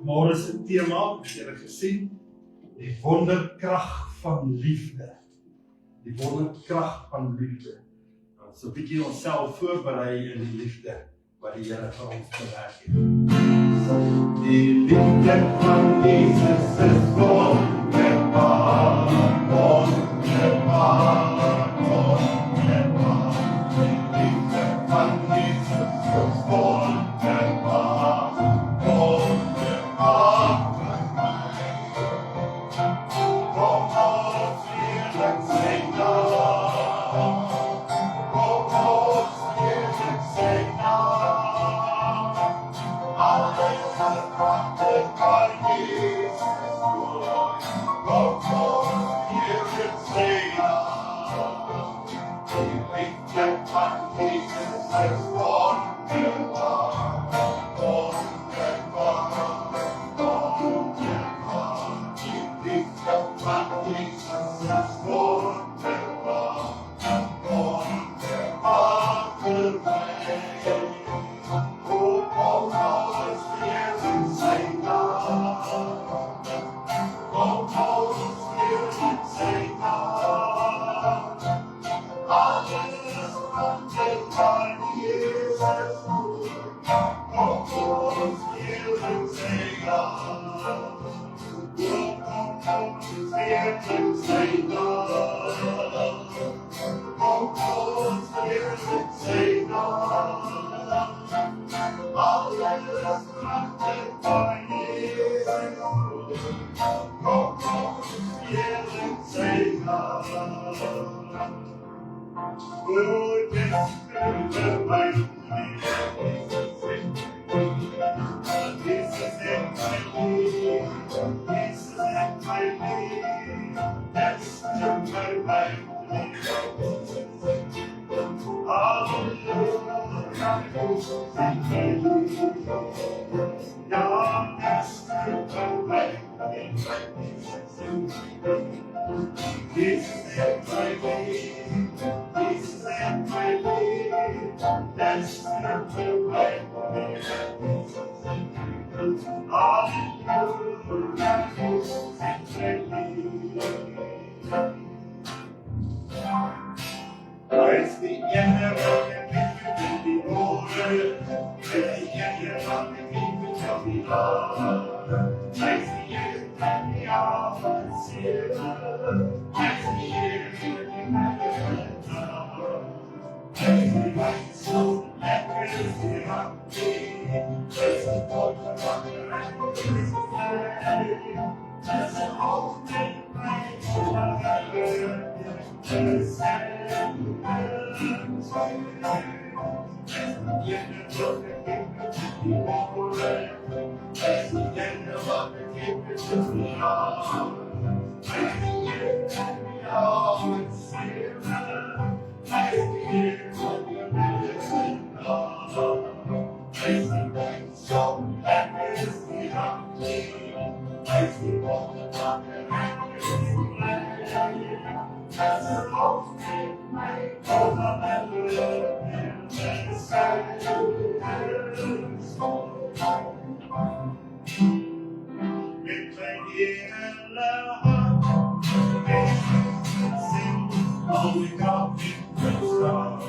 Môre se tema, het julle gesien, die wonderkrag van liefde. Die wonderkrag van liefde. So 'n bietjie onsself voorberei in die liefde wat die Here vir ons bewerk het. Die liefde van Jesus is wonderbaar, wonderbaar, wonderbaar. Die liefde van Jesus is wonderbaar, wonderbaar. Kom ons weer en sing nou. Kom ons weer en sing nou. Alles wat prachtig van Jesus wordt. Kom ons weer en sing nou. Die liefde van Jesus is wonderbaar, wonderbaar, wonderbaar. Die liefde van Jesus is wonderbaar, wonderbaar voor mij. Kom ons weer en sing nou. Kom ons weer en sing nou. Alles wat ik van Jezus moet. Kom ons weer en sing nou. Kom ons weer en sing nou. Kom ons weer en sing nou. Alles wat ik van Jezus moet. Kom ons weer en sing nou. Good is the way to live. Jesus in my need. Jesus in my need. That's the way to live. Hallelujah. God, that's the way to live. Jesus in my need. Jesus and my need, that's the way to live. Hallelujah, Praise the end of the people to be over. Praise the end of the people to be loved. Praise the end of the hours here. Praise the end of the praise the right soul, and praise the happy. Praise the Lord for wonder and praise the flame. Praise the holy praise the Lord. Praise the end of the kingdom to be over. Praise the end of the kingdom to be on. Praise the end of the hours here. Praise the end of the living God. Praise the right soul and praise the happy. Praise the Lord and praise the Lamb. As the host in my home and love and the silence. Between here and love, sing, only God can stop.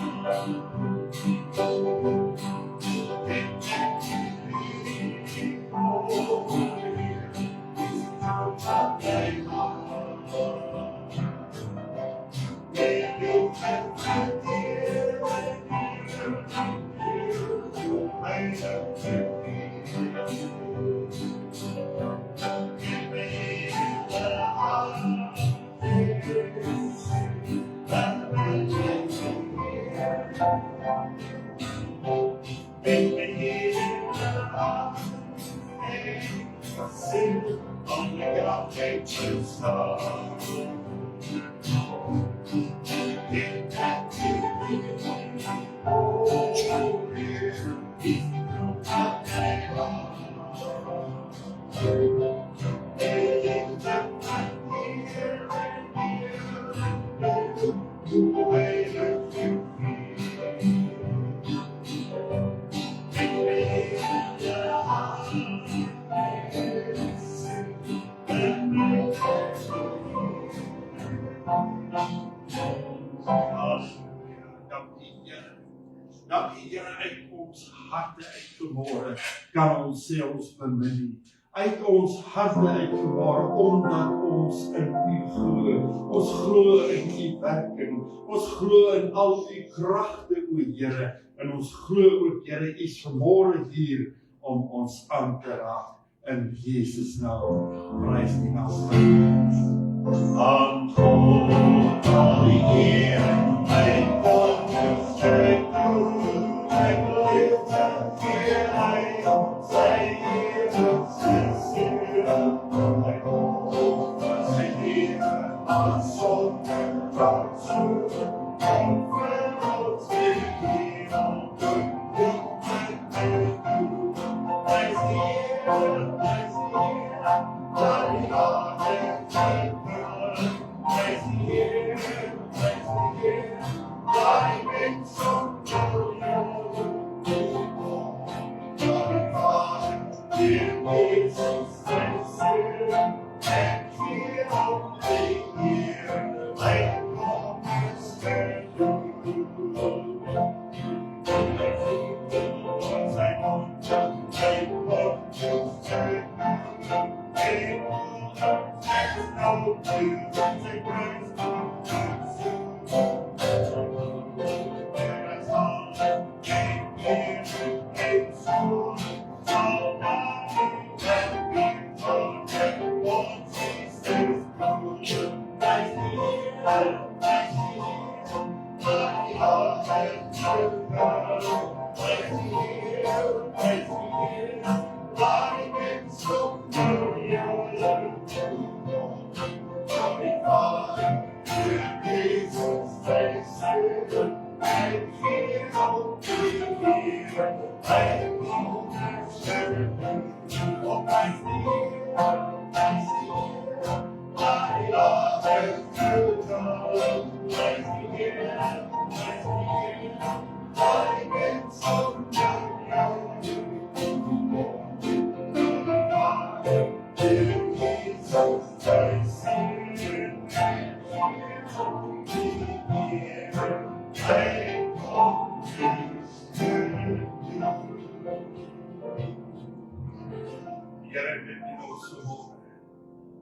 Here uit ons harte uit vanmôre kan ons sê ons bemin nie. Uit ons harte uit vanmôre, omdat ons in U glo. Ons glo in U werking. Ons glo in al U kragte, o Here. En ons glo ook, Here, U is vanmôre hier om ons aan te raak. In Jesus naam, prys die naam. Aan God al die eer en my God gestrek toe, ek lief en keer hy sy eer en sy seer, my God sy eer aan sonder ratsoen, en vir ons die eer om te doen, prys die eer, die God en die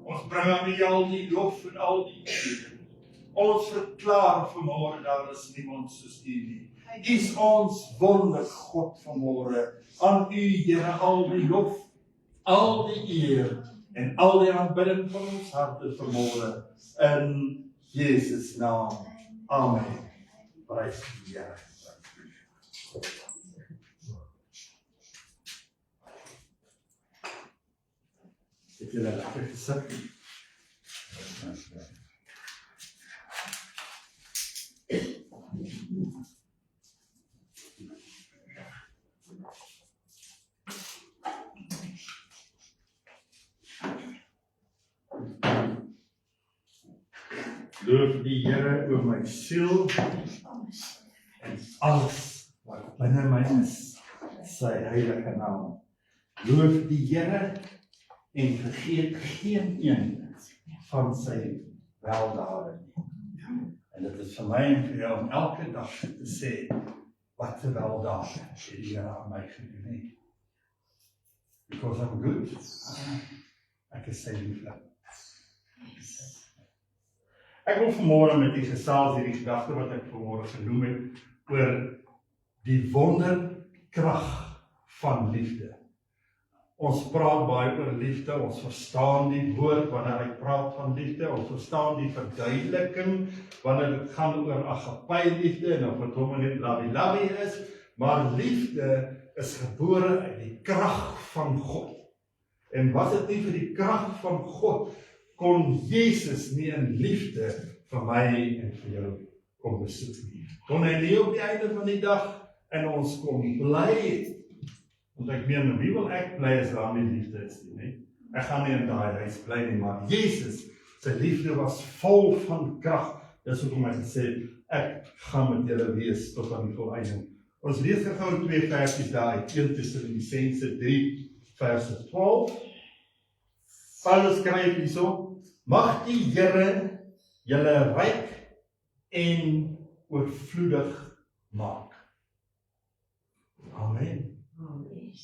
Ons bring aan U al die lof en al die eer. Ons verklaar vanmôre daar is niemand soos U nie. U is ons wonder God vanmôre. Aan U, Here, al die lof, al die eer en al die aanbidding van ons harte vanmôre. In Jesus naam. Amen. Prys die Here. Het julle lekker gesit? Loof die Here oor my siel en alles wat binne my is, sy heilige naam. Loof die Here en vergeet geen een van sy weldade nie. En dit is vir my en vir jou om elke dag te sê, wat 'n weldade het die Here aan my gedoen nie. Because I'm good. Ek is sy liefde. Ek wil vanmôre met u gesels hierdie gedagte wat ek vanmôre genoem het, oor die wonderkrag van liefde. Ons praat baie oor liefde, ons verstaan die woord wanneer ek praat van liefde, ons verstaan die verduideliking wanneer dit gaan oor agape liefde en of dit hom net labi-labi is, maar liefde is gebore uit die krag van God. En was dit nie vir die krag van God, kon Jesus nie in liefde vir my en vir jou kom besoek nie. Kon hy nie op die einde van die dag in ons kom bly. Want ek meen, wie wil ek bly as daar nie liefde is nie? Ek gaan nie in daai huis bly nie, maar Jesus, sy liefde was vol van krag. Dis hoekom hy gesê, ek gaan met julle wees tot aan die volëinding. Ons lees gou 2 versies daar uit 1 Tessalonisense 3 verse 12. Paulus skryf hierso: mag die Here julle ryk en oorvloedig maak. Amen.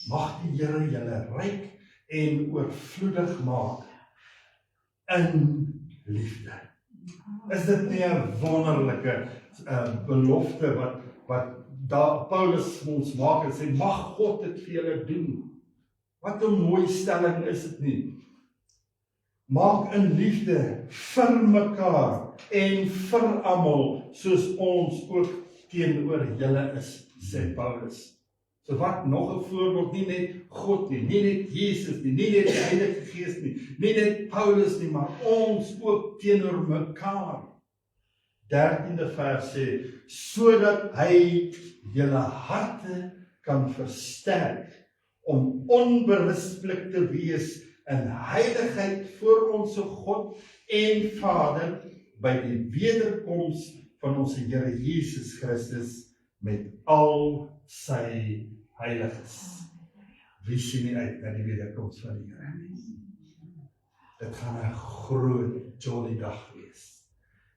Mag die Here julle ryk en oorvloedig maak in liefde. Is dit nie 'n wonderlike belofte wat daar Paulus ons maak en sê, mag God dit vir julle doen. Wat 'n mooi stelling is dit nie? Maak in liefde vir mekaar en vir almal, soos ons ook teenoor julle is, sê Paulus. So wat nog 'n voorbeeld, nie net God nie, nie net Jesus nie, nie net die Heilige Gees nie, nie net Paulus nie, maar ons ook teenoor mekaar. 13de vers sê, sodat hy julle harte kan versterk om onberispelik te wees in heiligheid voor ons God en Vader by die wederkoms van ons Here Jesus Christus met al sy heiliges. Wie sien nie uit na die wederkoms van die Here? Dit gaan 'n groot jolly dag wees.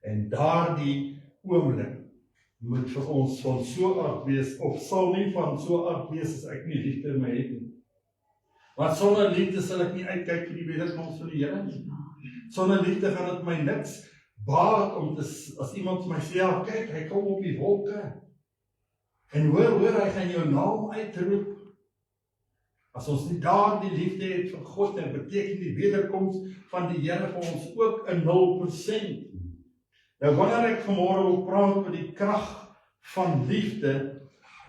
En daardie oomblik moet vir ons van so aard wees, of sal nie van so aard wees as ek nie liefde in my het nie. Want sonder liefde sal ek nie uitkyk vir die wederkoms van die Here nie. Sonder liefde gaan dit my niks baat om te, as iemand vir my sê, ja, kyk, hy kom op die wolke. En hoor, hy gaan jou naam uitroep. As ons nie daar die liefde het vir God, dan beteken die wederkoms van die Here vir ons ook 'n 0%. Nou wanneer ek vanmôre wil praat oor die krag van liefde,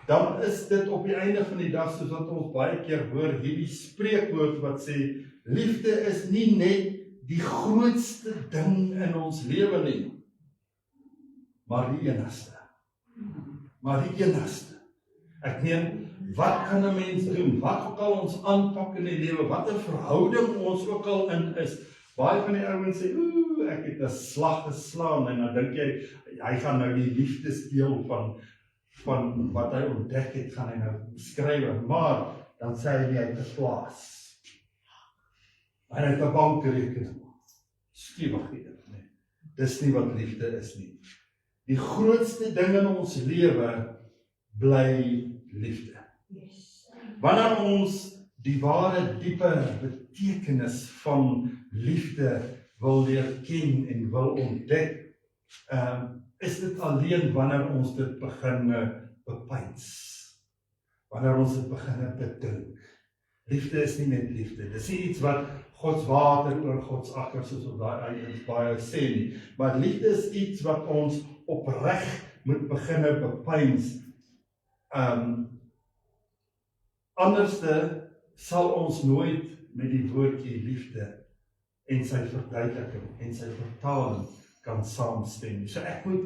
dan is dit op die einde van die dag, soos wat ons baie keer hoor, hierdie spreekwoord wat sê, liefde is nie net die grootste ding in ons lewe nie, maar die enigste. Ek meen, wat kan 'n mens doen? Wat ook al ons aanpak in die lewe, wat 'n verhouding ons ook al in is. Baie van die ouens sê, ek het 'n slag geslaan, en dan dink jy, hy gaan nou die liefdesdeel van wat hy ontdek het, gaan hy nou beskryf, maar dan sê hy nie, hy het 'n plaas. Hy het 'n bankrekening. Skiewig nie. Dis nie wat liefde is nie. Die grootste ding in ons lewe bly liefde. Wanneer ons die ware diepe betekenis van liefde wil leer ken en wil ontdek, is dit alleen wanneer ons dit begin bepeins. Wanneer ons dit begin bedink. Liefde is nie net liefde. Dis nie iets wat Gods water oor Gods akker, soos op daai eiens baie sê nie. Maar liefde is iets wat ons opreg moet begin bepeins. Anderste sal ons nooit met die woordjie liefde en sy verduideliking en sy vertaling kan saamstem. So ek moet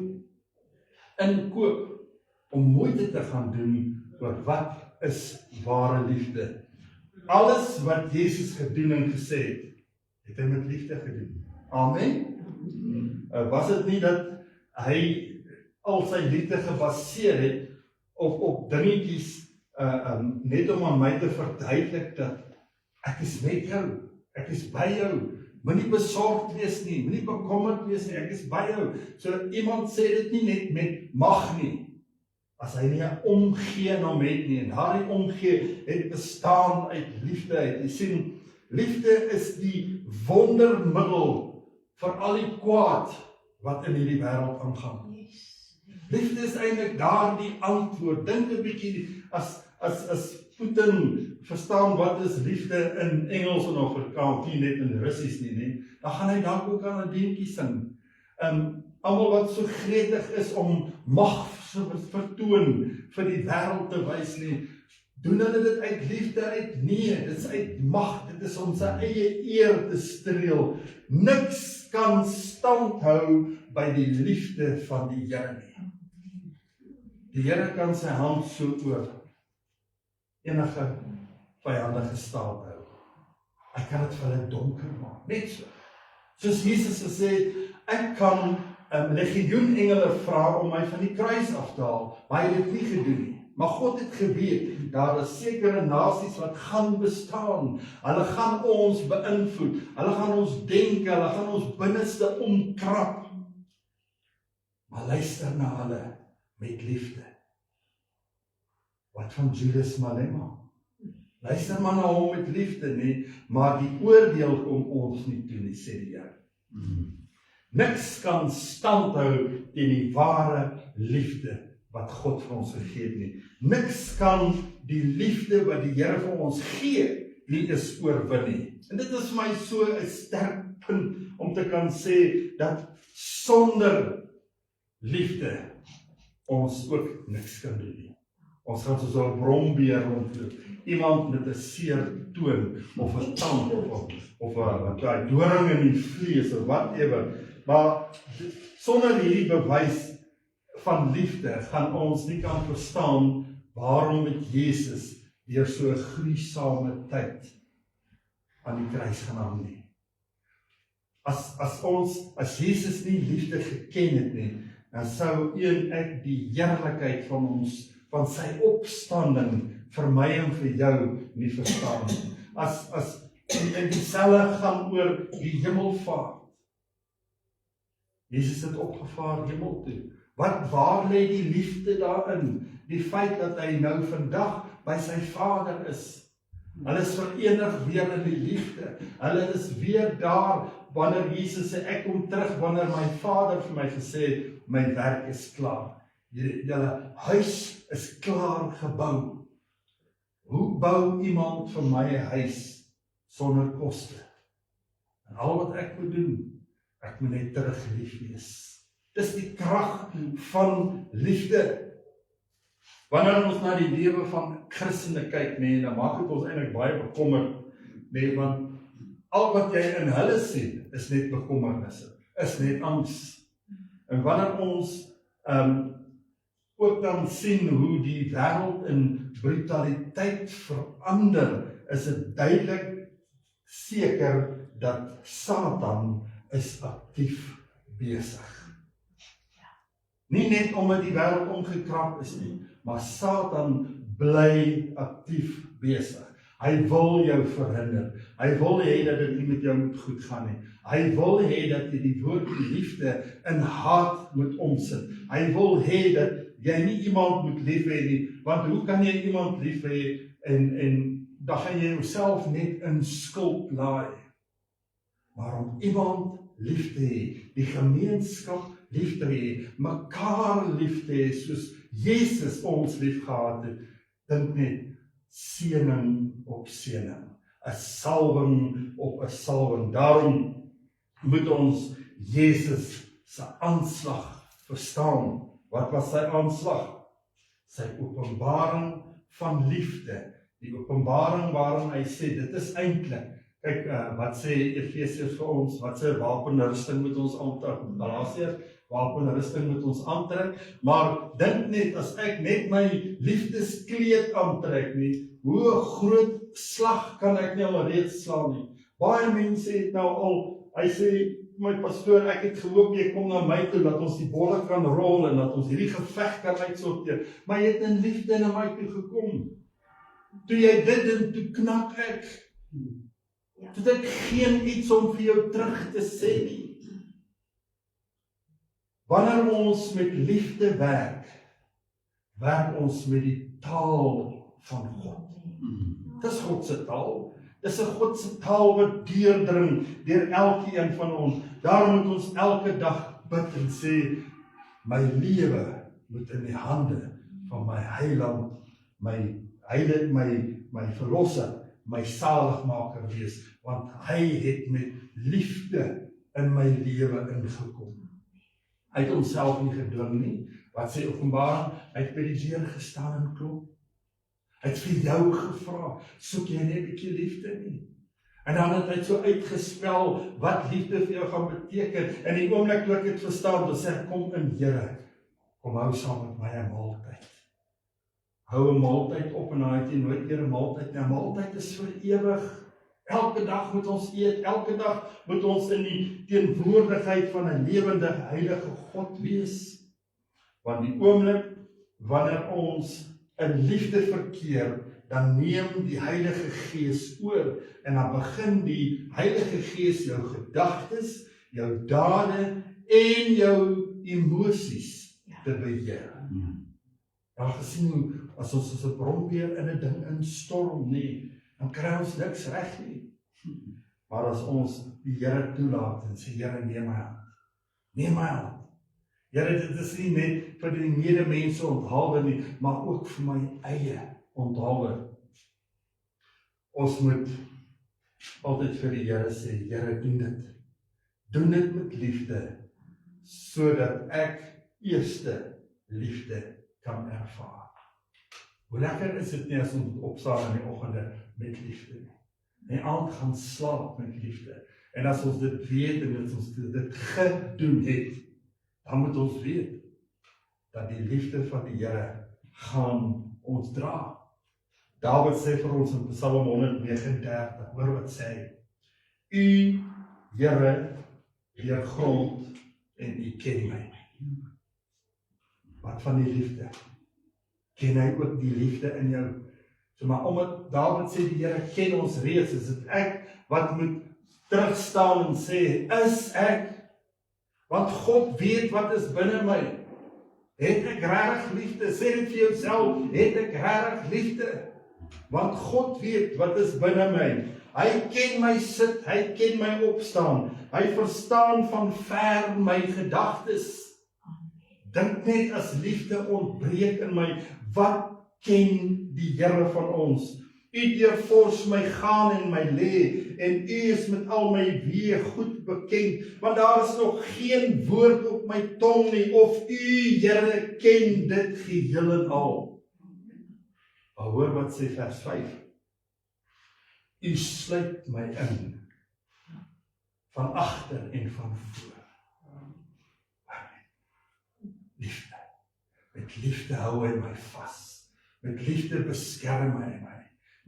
inkoop om moeite te gaan doen oor wat is ware liefde. Alles wat Jesus gedoen en gesê het hy met liefde gedoen. Amen. Was dit nie dat hy al sy liefde gebaseer het op dingetjies net om aan my te verduidelik dat ek is met jou, ek is by jou, moenie besorgd wees nie, moenie bekommerd wees nie, ek is by jou. So iemand sê dit nie net met mag nie, as hy nie 'n omgee in hom het nie, en daardie omgee het bestaan uit liefde uit. Jy sien, liefde is die wondermiddel vir al die kwaad wat in hierdie wêreld aangaan. Liefde is eintlik daardie antwoord. Dink 'n bietjie, as Putin verstaan wat is liefde in Engels en Afrikaans, nie net in Russies nie, dan gaan hy dalk ook aan 'n liedjie sing. Almal wat so gretig is om mag vertoon vir die wêreld te wys nie, doen hulle dit uit liefde uit? Nee, dit is uit mag, dit is om sy eie eer te streel. Niks kan stand hou by die liefde van die Here nie. Die Here kan sy hand so oor enige vyandige staat hou. Hy kan dit vir hulle donker maak, net so. Soos Jesus gesê het, ek kan legioen engele vra om my van die kruis af te haal, maar hy het dit nie gedoen nie. Maar God het geweet, daar is sekere nasies wat gaan bestaan, hulle gaan ons beïnvloed, hulle gaan ons denke, hulle gaan ons binneste omkrap. Maar luister na hulle met liefde. Wat van Judas Malema? Luister maar na hom met liefde nie, maar die oordeel kom ons nie toe nie, sê die Here. Niks kan standhou teen die ware liefde wat God vir ons gegee het nie. Niks kan die liefde wat die Here vir ons gee nie is oorwin nie. En dit is vir my so 'n sterk punt om te kan sê dat sonder liefde ons ook niks kan doen nie. Ons gaan soos 'n brombeer rondloop. Iemand met 'n seer toon of 'n tand of 'n doring in die vlees of whatever. Maar sonder hierdie bewys van liefde gaan ons nie kan verstaan waarom het Jesus deur so 'n gruisame tyd aan die kruis gaan nie. As Jesus nie liefde geken het nie, dan sou ek die heerlikheid van sy opstanding vir my en vir jou nie verstaan nie. En dieselfde gaan oor die hemelvaart. Jesus het opgevaar hemel toe. Waar lê die liefde daarin? Die feit dat hy nou vandag by sy Vader is. Hulle is verenig weer in die liefde. Hulle is weer daar wanneer Jesus sê, ek kom terug wanneer my Vader vir my gesê het, my werk is klaar. Julle huis is klaar gebou. Hoe bou iemand vir my 'n huis sonder koste? En al wat ek moet doen, ek moet net terug lief wees. Dis die krag van liefde. Wanneer ons na die lewe van Christene kyk, dan maak dit ons eintlik baie bekommerd, want al wat jy in hulle sien, is net bekommernisse, is net angs. En wanneer ons ook dan sien hoe die wêreld in brutaliteit verander, is dit duidelik seker dat Satan is aktief besig. Nie net omdat die wêreld omgekrap is nie, maar Satan bly aktief besig. Hy wil jou verhinder. Hy wil hê dat dit nie met jou moet goed gaan nie. Hy wil hê dat jy die woord liefde in haat moet omsit. Hy wil hê dat jy nie iemand moet lief hê nie, want hoe kan jy iemand lief hê en dan gaan jy jouself net in skuld laai. Maar om iemand lief te hê, die gemeenskap lief te hê, mekaar lief te hê, soos Jesus ons lief gehad het, dink net seëning op seëning, 'n salwing op 'n salwing. Daarom moet ons Jesus se aanslag verstaan. Wat was sy aanslag? Sy openbaring van liefde. Die openbaring waarin hy sê, dit is eintlik, kyk, wat sê Efesiërs vir ons, wat sê wapenrusting moet ons aantrek, Galasiërs, wapenrusting moet ons aantrek, maar dink net, as ek net my liefdeskleed aantrek nie, hoe groot slag kan ek nie al reeds slaan nie. Baie mense het nou al, hy sê, my pastoor, ek het gehoop, jy kom na my toe, dat ons die bolle kan rol, en dat ons hierdie geveg kan uitsorteer, maar jy het in liefde na my toe gekom. Toe jy dit doen, toe knak ek. Toe het ek geen iets om vir jou terug te sê nie. Wanneer ons met liefde werk ons met die taal van God. Dis God se taal. Dis 'n God se taal wat deurdring deur elkeen van ons. Daarom moet ons elke dag bid en sê, my lewe moet in die hande van my Heiland, my verlosser, my saligmaker wees, want hy het met liefde in my lewe ingekom. Hy het homself nie gedwing nie. Wat sê Openbaring? Hy het by die deur gestaan en klop. Hy het vir jou gevra, soek jy net 'n bietjie liefde nie? En dan het hy so uitgespel wat liefde vir jou gaan beteken. In die oomblik toe ek dit verstaan, dan sê ek, kom in Here, kom hou saam met my 'n maaltyd. Hou 'n maaltyd op en dan het jy nooit weer 'n maaltyd nie. 'n Maaltyd is vir ewig. Elke dag moet ons eet, elke dag moet ons in die teenwoordigheid van 'n lewende, heilige God wees. Want die oomblik wanneer ons in liefde verkeer, dan neem die Heilige Gees oor en dan begin die Heilige Gees jou gedagtes, jou dade en jou emosies te beheer. Dan gesien hoe as ons soos 'n brombeer in 'n ding instorm nie, dan kry ons niks reg nie. Maar as ons die Here toelaat en sê, Here, neem my hand. Neem my hand. Here, dit is nie net vir die medemense onthaalwe nie, maar ook vir my eie onthaalwe. Ons moet altyd vir die Here sê, Here, doen dit. Doen dit met liefde, sodat ek eerste liefde kan ervaar. Hoe lekker is dit nie as ons opstaan in die oggende met liefde nie. En die aand gaan slaap met liefde. En as ons dit weet en as ons dit gedoen het, dan moet ons weet dat die liefde van die Here gaan ons dra. Dawid sê vir ons in Psalm 139, hoor wat sê hy, U, Here, leer grond en U ken my. Wat van die liefde? Ken hy ook die liefde in jou? So, maar omdat Dawid sê die Here ken ons reeds, is dit ek wat moet terugstaan en sê, is ek? Want God weet wat is binne my. Het ek regtig liefde? Sê dit vir jouself, het ek regtig liefde? Want God weet wat is binne my. Hy ken my sit, hy ken my opstaan. Hy verstaan van ver my gedagtes. Dink net as liefde ontbreek in my, wat ken die Here van ons? U deurfors my gaan en my lê, en U is met al my weë goed bekend, want daar is nog geen woord op my tong nie, of U, Here, ken dit geheel en al. Maar hoor wat sê vers 5. U sluit my in, van agter en van voor. Liefde. Met liefde hou hy my vas. Met liefde beskerm hy my.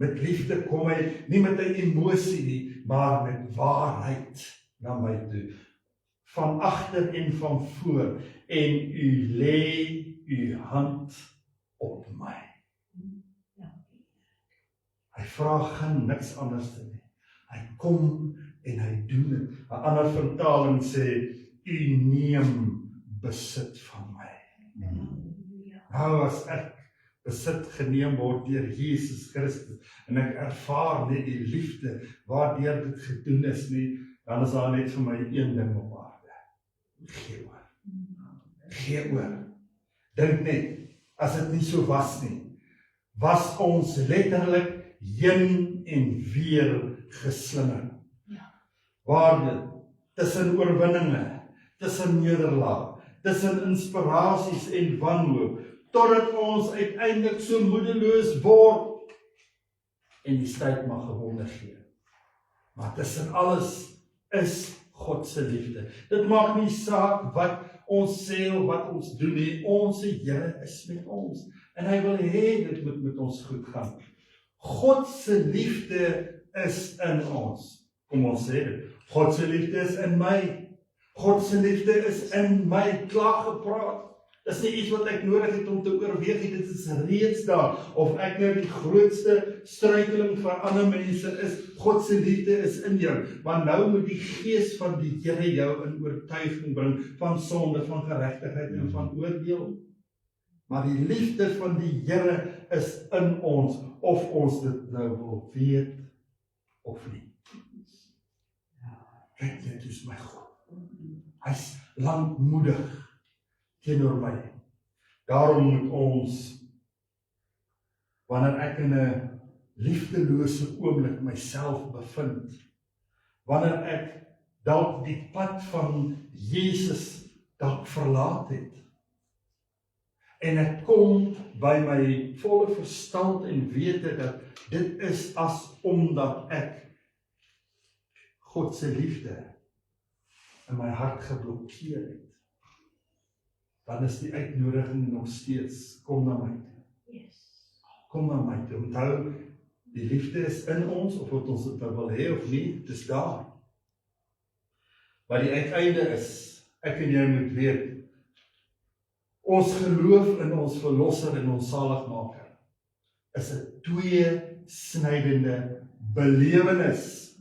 Met liefde kom hy nie met 'n emosie nie, maar met waarheid na my toe. Van agter en van voor. En U lê U hand op my. Hy vra geen niks anders nie. Hy kom en hy doen dit. 'n ander vertaling sê, U neem besit van my. Nou as ek besit geneem word deur Jesus Christus, en ek ervaar net die liefde, waardeur dit gedoen is nie, dan is daar net vir my een ding op aarde. Gee oor. Gee oor. Dink net, as dit nie so was nie, was ons letterlik heen en weer geslinger. Waarde, tussen oorwinninge, tussen nederlaag, tussen inspirasies en wanhoop, totdat ons uiteindelik so moedeloos word en die stryd mag gewonne gee. Maar tussen alles is God se liefde. Dit maak nie saak wat ons sê of wat ons doen nie, ons Here is met ons en hy wil hê dit moet met ons goed gaan. God se liefde is in ons. Kom ons sê dit. God se liefde is in my. God se liefde is in my. Klaar gepraat. Dis nie iets wat ek nodig het om te oorweeg, dit is reeds daar. Of ek nou die grootste struikeling vir ander mense is, God se liefde is in jou. Maar nou moet die gees van die Here jou in oortuiging bring van sonde, van geregtigheid en van oordeel. Maar die liefde van die Here is in ons, of ons dit nou wil weet of nie. Kyk net hoe my God. Hy's lankmoedig teenoor my. Daarom moet ons, wanneer ek in 'n liefdelose oomblik myself bevind, wanneer ek dalk die pad van Jesus dalk verlaat het, en ek kom by my volle verstand en wete dat dit is as omdat ek God se liefde in my hart geblokkeer het, dan is die uitnodiging nog steeds, kom na my toe. Kom na my toe. Onthou, die liefde is in ons, of wat ons dit wil hê of nie, dit is daar. Maar die uiteinde is, ek en jy moet weet, ons geloof in ons verlosser en ons saligmaker is 'n tweesnydende belewenis.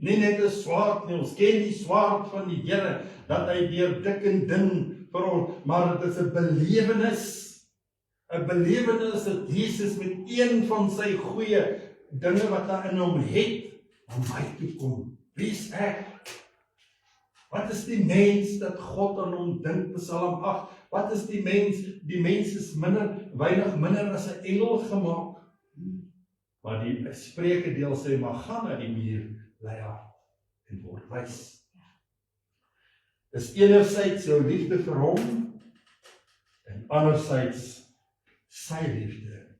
Nie net 'n swaard nie, ons ken die swaard van die Here, dat hy deur dik en dun vir ons, maar dit is 'n belewenis 'n belewenis dat Jesus met een van sy goeie dinge wat hy in hom het, aan my toe kom. Wie is ek? Wat is die mens dat God aan hom dink, Psalm 8? Wat is die mens? Die mens is weinig minder as 'n engel gemaak. Maar die Spreuke deel sê, maar gaan na die muur, lei hard en word wys. Dis enerzijds jou liefde vir hom, en anderzijds sy liefde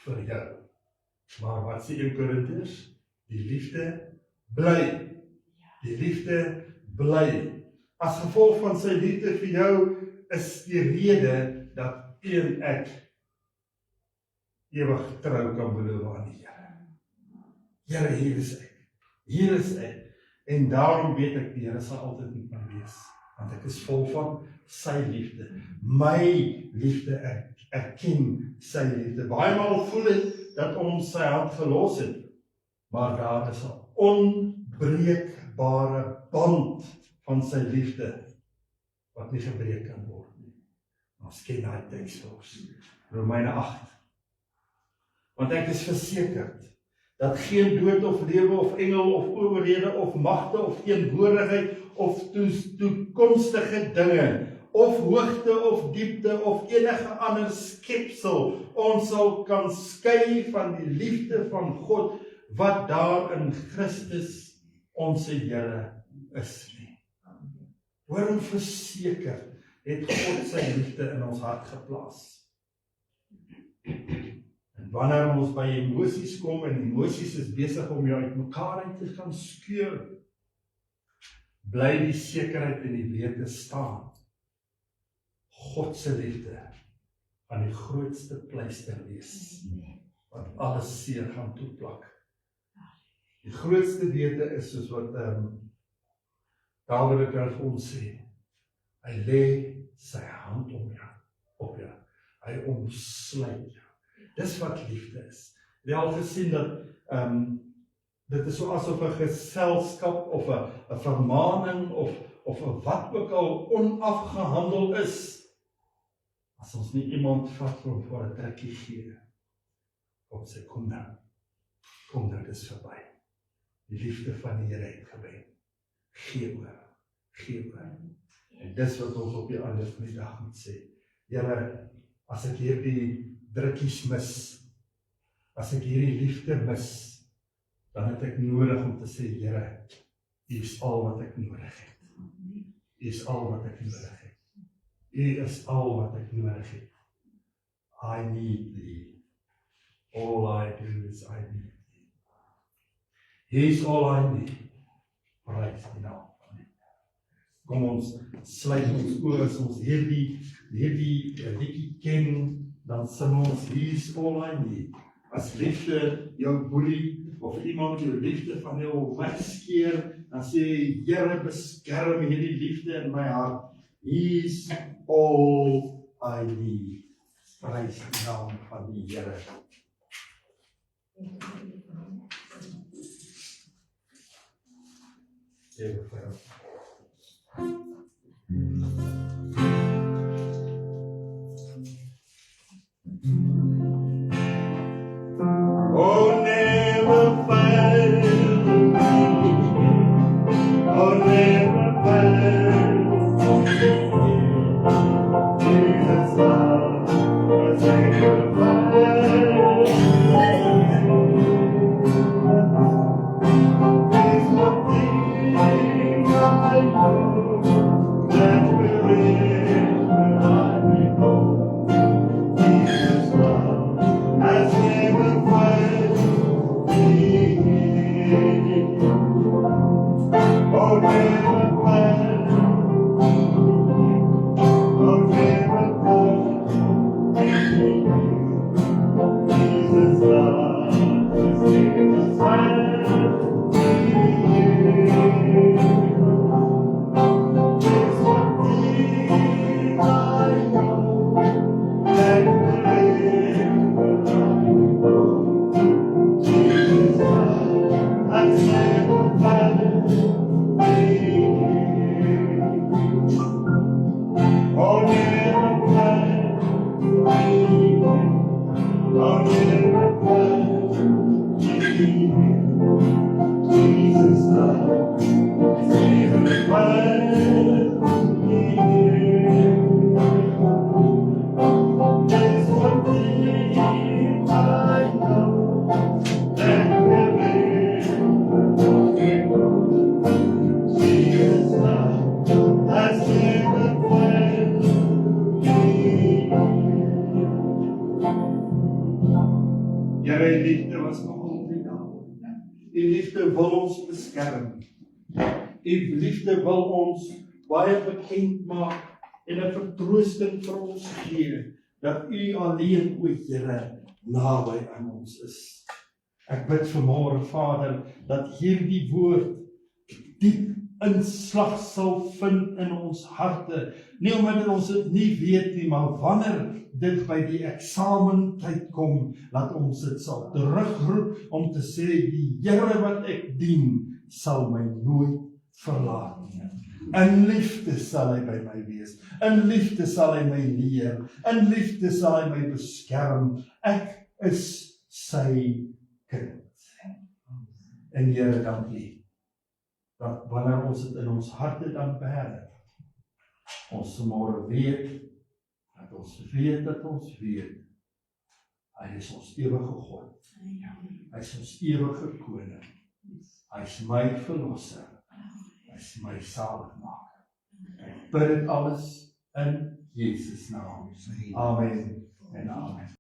vir jou. Maar wat sê 1 Korintiërs? Die liefde bly. Die liefde bly. As gevolg van sy liefde vir jou, is die rede dat u en ek ewig trou kan beloof aan die Here. Here, hier is ek. Hier is ek. En daarom weet ek, die Here sal altyd met my wees. Want ek is vol van sy liefde. My liefde, ek ken sy liefde. Baie maal voel het dat ons sy hand gelos het. Maar daar is 'n onbreekbare band van sy liefde wat nie gebreek kan word nie. Ons ken daai teks vir ons. Romeine 8. Want ek is versekerd dat geen dood of lewe of engel of owerhede of magte of teenwoordigheid of toekomstige dinge of hoogte of diepte of enige ander skepsel ons sal kan skei van die liefde van God wat daar in Christus ons Here is nie. Hoor hoe verseker het God sy liefde in ons hart geplaas. En wanneer ons by emosies kom, en emosies is besig om jou uit mekaar uit te gaan skeur, bly die sekerheid en die wete staan. God se liefde aan die grootste pleister wees, wat alles seer gaan toeplak. Die grootste wete is soos wat Dawid het vir ons sê, hy lê sy hand op jou, hy omsluit jou. Dis wat liefde is. Jy het al gesien dat dit is so asof 'n geselskap of 'n vermaaning of 'n wat ook al onafgehandel is, as ons nie iemand vat vir 'n trekkie gee, kom sê, kom nou, dis verby. Die liefde van die Here het gewen. Gee oor. En dis wat ons op die ander van die dag moet sê. Here, as ek hierdie drukkies mis, as ek hierdie liefde mis, dan het ek nodig om te sê, Here, U is al wat ek nodig het. U is al wat ek nodig het. U is al wat ek nodig het. I need Thee. All I do is I need Thee. He is all I need. Prys die naam van die Here. Kom ons sluit ons oë as ons hierdie liedjie ken, dan sing ons, He is all I need. As liefde jou boelie, of iemand jou liefde van jou wegskeer, dan sê jy, Here, beskerm hierdie liefde in my hart. He is all I need. Prys die naam van die Here. Ewe vir jou. Oh, never fail me. Oh, never fail me. Jesus, love has never failed me. He's the thing liefde was nog onverdaal. U liefde wil ons beskerm. U liefde wil ons baie bekend maak en 'n vertroosting vir ons gee, dat u alleen, o Here, naby aan ons is. Ek bid vanmôre, Vader, dat hierdie woord diep inslag sal vind in ons harte, nie omdat ons dit nie weet nie, maar wanneer dit by die eksamentyd kom, laat ons dit sal terugroep om te sê, die Here wat ek dien, sal my nooit verlaat nie. In liefde sal hy by my wees, in liefde sal hy my leer, in liefde sal hy my beskerm. Ek is sy kind. En Here, dankie, dat wanneer ons dit in ons harte dan bære, ons môre weet, dat ons weet, hy is ons ewige God, hy is ons ewige koning, hy is my verlosser, hy is my saligmaker. Ek bid dit alles in Jesus naam. Amen en amen.